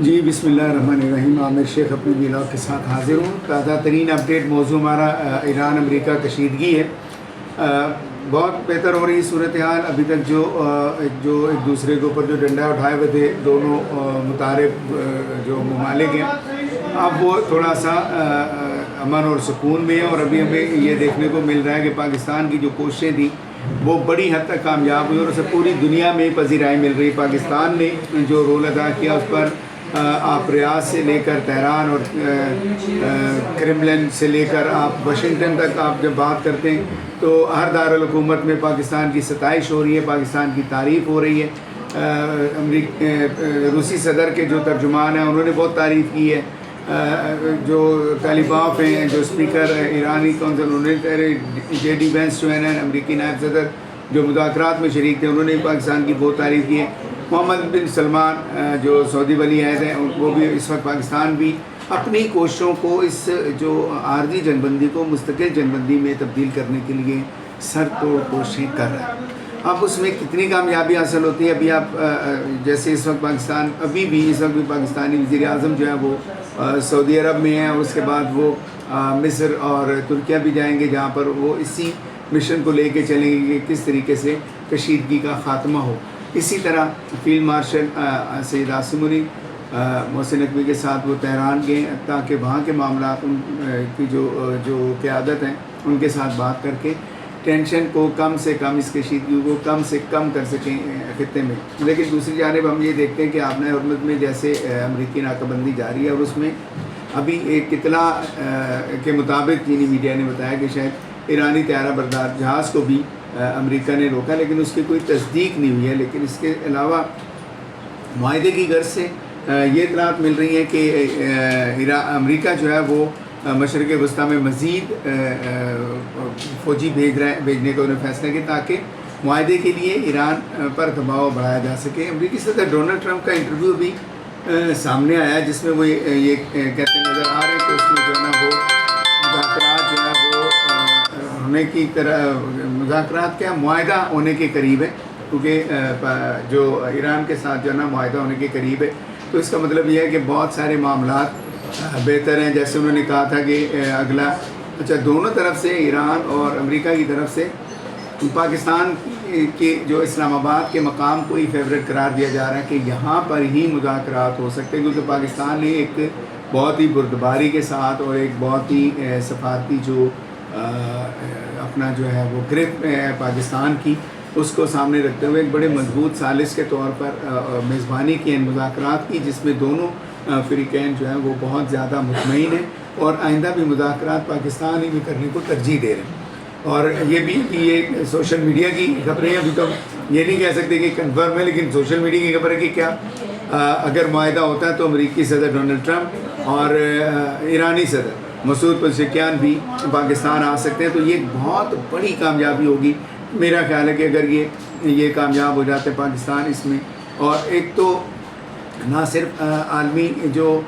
جی بسم اللہ الرحمن الرحیم۔ عامر شیخ اپنی ولاگ کے ساتھ حاضر ہوں۔ تازہ ترین اپڈیٹ موضوع ہمارا ایران امریکہ کشیدگی ہے۔ بہت بہتر ہو رہی صورتحال۔ ابھی تک جو ایک دوسرے کے اوپر جو ڈنڈا اٹھائے ہوئے تھے دونوں متعارف جو ممالک ہیں، اب وہ تھوڑا سا امن اور سکون میں ہے، اور ابھی ہمیں یہ دیکھنے کو مل رہا ہے کہ پاکستان کی جو کوششیں تھیں وہ بڑی حد تک کامیاب ہوئی، اور اسے پوری دنیا میں پذیرائی مل رہی۔ پاکستان نے جو رول ادا کیا اس پر آپ ریاض سے لے کر تہران اور کرملن سے لے کر آپ واشنگٹن تک آپ جب بات کرتے ہیں تو ہر دارالحکومت میں پاکستان کی ستائش ہو رہی ہے، پاکستان کی تعریف ہو رہی ہے۔ روسی صدر کے جو ترجمان ہیں انہوں نے بہت تعریف کی ہے۔ جو کالیباف ہیں، جو اسپیکر ایرانی کونسل، انہوں نے جے ڈی وینس جو ہیں امریکی نائب صدر جو مذاکرات میں شریک تھے، انہوں نے پاکستان کی بہت تعریف کی ہے۔ محمد بن سلمان جو سعودی ولی عہد ہیں، وہ بھی اس وقت پاکستان بھی اپنی کوششوں کو اس جو عارضی جنگ بندی کو مستقل جنگ بندی میں تبدیل کرنے کے لیے سر توڑ کوششیں کر رہا ہے۔ اب اس میں کتنی کامیابی حاصل ہوتی ہے، ابھی آپ جیسے اس وقت پاکستان اس وقت بھی پاکستانی وزیر اعظم جو ہے وہ سعودی عرب میں ہیں، اور اس کے بعد وہ مصر اور ترکیہ بھی جائیں گے، جہاں پر وہ اسی مشن کو لے کے چلیں گے کہ کس طریقے سے کشیدگی کا خاتمہ ہو۔ اسی طرح فیلڈ مارشل سید عاصم علی محسن نقوی کے ساتھ وہ تہران گئے تاکہ وہاں کے معاملات ان کی جو قیادت ہیں ان کے ساتھ بات کر کے ٹینشن کو کم سے کم، اس کشیدگی کو کم سے کم کر سکیں خطے میں۔ لیکن دوسری جانب ہم یہ دیکھتے ہیں کہ آبنۂ حرمت میں جیسے امریکی ناکہ بندی جاری ہے، اور اس میں ابھی ایک اطلاع کے مطابق چینی میڈیا نے بتایا کہ شاید ایرانی طیارہ بردار جہاز کو بھی امریکہ نے روکا، لیکن اس کی کوئی تصدیق نہیں ہوئی ہے۔ لیکن اس کے علاوہ معاہدے کی غرض سے یہ اطلاعات مل رہی ہیں کہ امریکہ جو ہے وہ مشرق وسطیٰ میں مزید فوجی بھیجنے کا انہوں نے فیصلہ کیا تاکہ معاہدے کے لیے ایران پر دباؤ بڑھایا جا سکے۔ امریکی صدر ڈونلڈ ٹرمپ کا انٹرویو بھی سامنے آیا جس میں وہ یہ کہتے نظر آ رہے ہیں کہ اس میں جو ہے نا وہ مذاکرات جو ہے وہ ہونے کی مذاکرات کیا معاہدہ ہونے کے قریب ہے، کیونکہ جو ایران کے ساتھ جو ہے نا معاہدہ ہونے کے قریب ہے، تو اس کا مطلب یہ ہے کہ بہت سارے معاملات بہتر ہیں۔ جیسے انہوں نے کہا تھا کہ دونوں طرف سے، ایران اور امریکہ کی طرف سے پاکستان کے جو اسلام آباد کے مقام کو ہی فیوریٹ قرار دیا جا رہا ہے کہ یہاں پر ہی مذاکرات ہو سکتے ہیں، کیونکہ پاکستان نے ایک بہت ہی بردباری کے ساتھ اور ایک بہت ہی سفارتی جو اپنا جو ہے وہ گرپ ہے پاکستان کی، اس کو سامنے رکھتے ہوئے ایک بڑے مضبوط ثالث کے طور پر میزبانی کی ان مذاکرات کی، جس میں دونوں فریقین جو ہیں وہ بہت زیادہ مطمئن ہیں اور آئندہ بھی مذاکرات پاکستان ہی میں کرنے کو ترجیح دے رہے ہیں۔ اور یہ بھی یہ سوشل میڈیا کی خبریں ہیں، ابھی تو یہ نہیں کہہ سکتے کہ کنفرم ہے، لیکن سوشل میڈیا کی خبر ہے کہ کیا اگر معاہدہ ہوتا ہے تو امریکی صدر ڈونلڈ ٹرمپ اور ایرانی صدر مسعود پزشکیان بھی پاکستان آ سکتے ہیں، تو یہ بہت بڑی کامیابی ہوگی۔ میرا خیال ہے کہ اگر یہ کامیاب ہو جاتے پاکستان اس میں، اور ایک تو نہ صرف عالمی جو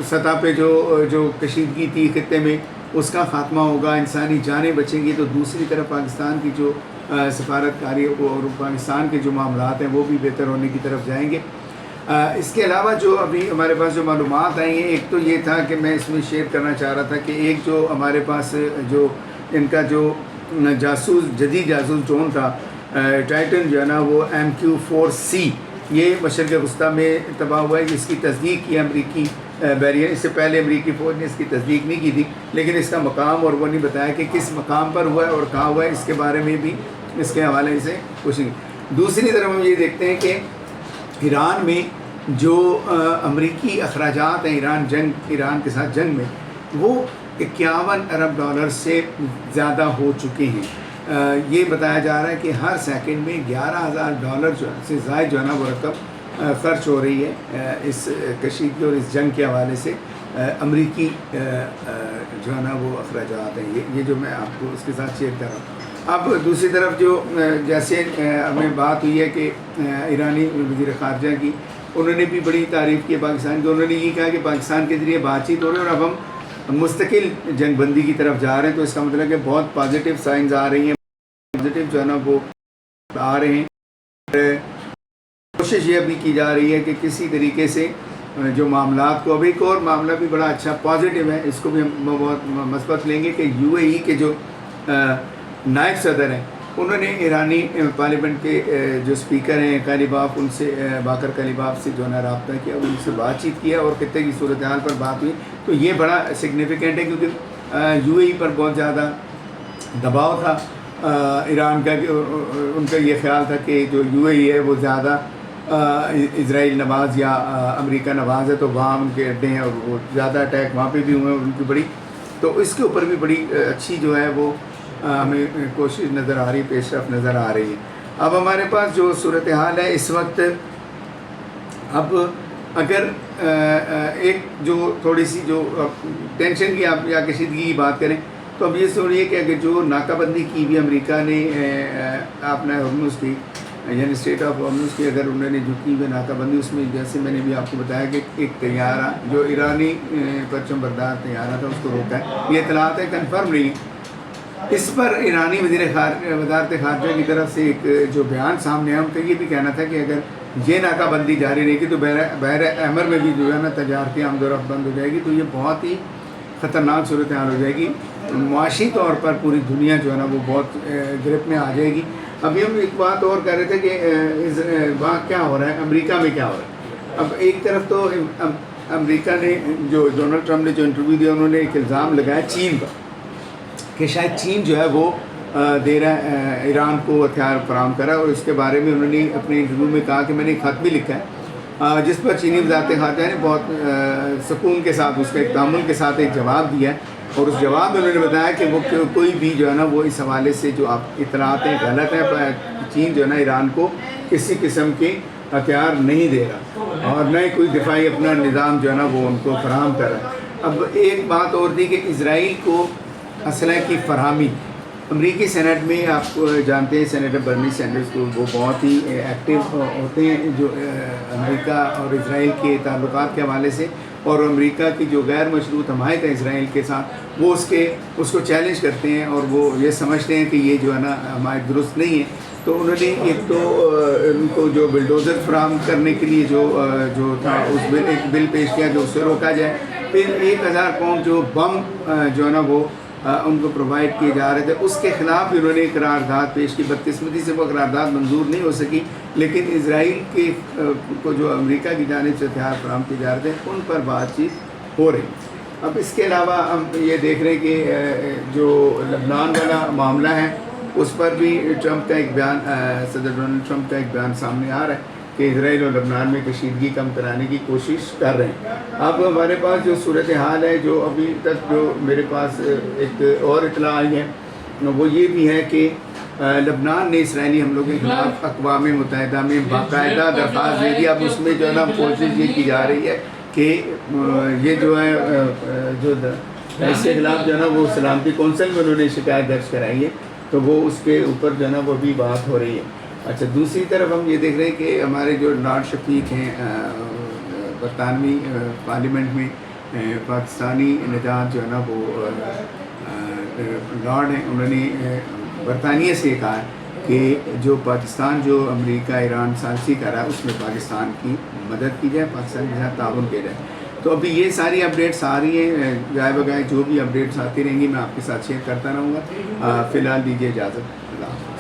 سطح پہ جو کشیدگی تھی خطے میں اس کا خاتمہ ہوگا، انسانی جانیں بچیں گی، تو دوسری طرف پاکستان کی جو سفارتکاری اور پاکستان کے جو معاملات ہیں وہ بھی بہتر ہونے کی طرف جائیں گے۔ اس کے علاوہ جو ابھی ہمارے پاس جو معلومات آئی ہیں، ایک تو یہ تھا کہ میں اس میں شیئر کرنا چاہ رہا تھا کہ ایک جو ہمارے پاس جو ان کا جو جدید جاسوس ڈرون تھا ٹائٹن جو ہے نا وہ MQ-4C، یہ مشرق وسطیٰ میں تباہ ہوا ہے۔ اس کی تصدیق کی امریکی بیرین، اس سے پہلے امریکی فوج نے اس کی تصدیق نہیں کی تھی، لیکن اس کا مقام اور وہ نہیں بتایا کہ کس مقام پر ہوا ہے اور کہاں ہوا ہے، اس کے بارے میں بھی اس کے حوالے سے پوچھیں گے۔ دوسری طرف ہم یہ دیکھتے ہیں کہ ایران میں جو امریکی اخراجات ہیں ایران کے ساتھ جنگ میں، وہ $51 ارب سے زیادہ ہو چکے ہیں۔ یہ بتایا جا رہا ہے کہ ہر سیکنڈ میں $11,000 سے زائد جو ہے نا وہ رقم خرچ ہو رہی ہے اس کشیدگی اور اس جنگ کے حوالے سے۔ امریکی جو ہے نا وہ اخراجات ہیں، یہ جو میں آپ کو اس کے ساتھ شیئر کر رہا ہوں۔ اب دوسری طرف جو جیسے ہمیں بات ہوئی ہے کہ ایرانی وزیر خارجہ کی، انہوں نے بھی بڑی تعریف کی پاکستان کی۔ انہوں نے یہ کہا کہ پاکستان کے ذریعے بات چیت ہو رہی ہے اور اب ہم مستقل جنگ بندی کی طرف جا رہے ہیں، تو اس کا مطلب ہے کہ بہت پازیٹیو سائنز آ رہی ہیں، پازیٹیو جو ہے نا وہ آ رہے ہیں۔ کوشش یہ بھی کی جا رہی ہے کہ کسی طریقے سے جو معاملات کو، اب ایک اور معاملہ بھی بڑا اچھا پازیٹیو ہے، اس کو بھی ہم بہت مثبت لیں گے کہ یو اے ای کے جو نائب صدر ہیں انہوں نے ایرانی پارلیمنٹ کے جو اسپیکر ہیں کلیباف، ان سے باقر کلیباف سے جو ہے نا رابطہ کیا، ان سے بات چیت کیا اور خطے کی صورتحال پر بات ہوئی. تو یہ بڑا سگنیفیکنٹ ہے کیونکہ یو اے ای پر بہت زیادہ دباؤ تھا ایران کا، کہ ان کا یہ خیال تھا کہ جو یو اے ای ہے وہ زیادہ اسرائیل نواز یا امریکہ نواز ہے، تو وہاں ان کے اڈے ہیں اور وہ زیادہ اٹیک وہاں پہ بھی ہوئے ہیں ان کی بڑی. تو اس کے اوپر بھی بڑی اچھی جو ہے وہ ہمیں کوشش نظر آ رہی، پیش رفت نظر آ رہی ہے. اب ہمارے پاس جو صورتحال ہے اس وقت، اب اگر ایک جو تھوڑی سی جو ٹینشن کی آپ یا کشیدگی کی بات کریں تو اب یہ سنیے کہ اگر جو ناکہ بندی کی بھی امریکہ نے اپنا ہرمز کی، یعنی اسٹیٹ آف ہرمز کی، اگر انہوں نے جو کی ہوئی ناکہ بندی، اس میں جیسے میں نے بھی آپ کو بتایا کہ ایک طیارہ جو ایرانی پرچم بردار طیارہ تھا اس کو روکا ہے. یہ اطلاعات کنفرم نہیں. اس پر ایرانی وزارت خارجہ کی طرف سے ایک جو بیان سامنے آیا، ان کا یہ بھی کہنا تھا کہ اگر یہ ناکہ بندی جاری رہے گی تو بحر احمر میں بھی جو ہے نا تجارتی آمد و رفت بند ہو جائے گی. تو یہ بہت ہی خطرناک صورتحال ہو جائے گی. معاشی طور پر پوری دنیا جو ہے نا وہ بہت گرفت میں آ جائے گی. ابھی ہم ایک بات اور کہہ رہے تھے کہ وہاں کیا ہو رہا ہے، امریکہ میں کیا ہو رہا ہے. اب ایک طرف تو امریکہ نے جو ڈونلڈ ٹرمپ نے جو انٹرویو دیا، انہوں نے ایک الزام لگایا چین پر کہ شاید چین جو ہے وہ دے رہا ہے ایران کو ہتھیار فراہم کرا، اور اس کے بارے میں انہوں نے اپنے انٹرویو میں کہا کہ میں نے ایک خط بھی لکھا ہے، جس پر چینی وزارت خارجہ نے بہت سکون کے ساتھ، اس کا ایک تامل کے ساتھ ایک جواب دیا ہے. اور اس جواب میں انہوں نے بتایا کہ وہ کوئی بھی جو ہے نا وہ اس حوالے سے جو آپ اطلاعات ہیں غلط ہیں. چین جو ہے نا ایران کو کسی قسم کے ہتھیار نہیں دے رہا اور نہ ہی کوئی دفاعی اپنا نظام جو ہے نا وہ ان کو فراہم کر رہا ہے. اب ایک بات اور تھی کہ اسرائیل کو اسلحے کی فراہمی، امریکی سینٹ میں آپ کو جانتے ہیں سینیٹر برنی سینڈرز کو، وہ بہت ہی ایکٹیو ہوتے ہیں جو امریکہ اور اسرائیل کے تعلقات کے حوالے سے، اور امریکہ کی جو غیر مشروط حمایت ہے اسرائیل کے ساتھ، وہ اس کو چیلنج کرتے ہیں اور وہ یہ سمجھتے ہیں کہ یہ جو ہے نا حمایت درست نہیں ہے. تو انہوں نے ایک تو ان کو جو بلڈوزر فراہم کرنے کے لیے جو تھا اس ایک بل پیش کیا کہ اس سے روکا جائے. پھر 1000 پاؤنڈ جو بم جو ہے نا وہ ان کو پرووائڈ کیے جا رہے تھے، اس کے خلاف انہوں نے قرارداد پیش کی. بدقسمتی سے وہ قرارداد منظور نہیں ہو سکی، لیکن اسرائیل کے کو جو امریکہ کی جانب سے ہتھیار فراہم کیے جا رہے تھے ان پر بات چیت ہو رہی. اب اس کے علاوہ ہم یہ دیکھ رہے ہیں کہ جو لبنان والا معاملہ ہے اس پر بھی ٹرمپ کا ایک بیان، صدر ڈونلڈ ٹرمپ کا ایک بیان سامنے آ رہا ہے کہ اسرائیل اور لبنان میں کشیدگی کم کرانے کی کوشش کر رہے ہیں. اب ہمارے پاس جو صورتحال ہے، جو ابھی تک جو میرے پاس ایک اور اطلاع آئی ہے وہ یہ بھی ہے کہ لبنان نے اسرائیلی حملوں کے خلاف اقوام متحدہ میں باقاعدہ درخواست دے دی. اب اس میں جو ہے نا کوشش یہ کی جا رہی ہے کہ یہ جو ہے جو اس کے خلاف جو ہے نا وہ سلامتی کونسل میں انہوں نے شکایت درج کرائی ہے، تو وہ اس کے اوپر جو ہے نا وہ بھی بات ہو رہی ہے. اچھا، دوسری طرف ہم یہ دیکھ رہے ہیں کہ ہمارے جو لارڈ شفیق ہیں برطانوی پارلیمنٹ میں، پاکستانی نژاد جو ہے نا وہ لارڈ ہیں، انہوں نے برطانیہ سے کہا ہے کہ جو پاکستان جو امریکہ ایران ثالثی کر رہا ہے اس میں پاکستان کی مدد کی جائے، پاکستان کے ساتھ تعاون کیا جائے. تو ابھی یہ ساری اپڈیٹس آ رہی ہیں، جائے بگائے جو بھی اپڈیٹس آتی رہیں گی میں آپ کے ساتھ شیئر کرتا رہوں گا. فی الحال دیجیے اجازت. اللہ حافظ.